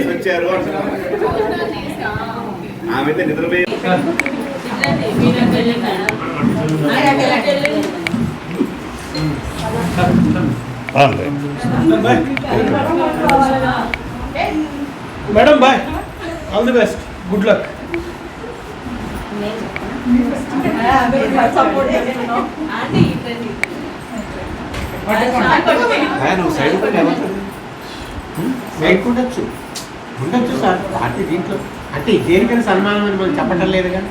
వచ్చారు ఆమె నిద్రపోయి madam bye, all the best, good luck. నువ్వు సైడ్ ఉండొచ్చు ఉండొచ్చు సార్. పార్టీ దీంట్లో అంటే దేనికైనా సన్మానం అని మనం చెప్పటం లేదు కదా,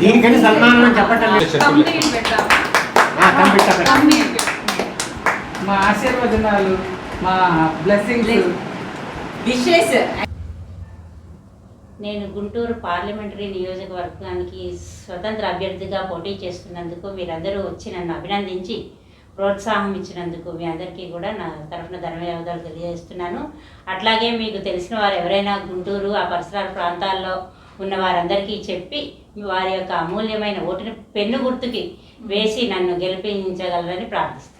దీనికైనా సన్మానం అని చెప్పటం లేదు. మా ఆశీర్వచనాలు, మా బ్లెస్సింగ్స్, విషెస్. నేను గుంటూరు పార్లమెంటరీ నియోజకవర్గానికి స్వతంత్ర అభ్యర్థిగా పోటీ చేస్తున్నందుకు మీరందరూ వచ్చి నన్ను అభినందించి ప్రోత్సాహం ఇచ్చినందుకు మీ అందరికీ కూడా నా తరఫున ధన్యవాదాలు తెలియజేస్తున్నాను. అట్లాగే మీకు తెలిసిన వారు ఎవరైనా గుంటూరు ఆ పరిసరాల ప్రాంతాల్లో ఉన్న వారందరికీ చెప్పి వారి యొక్క అమూల్యమైన ఓటుని పెన్ను గుర్తుకి వేసి నన్ను గెలిపించగలరని ప్రార్థిస్తున్నాను.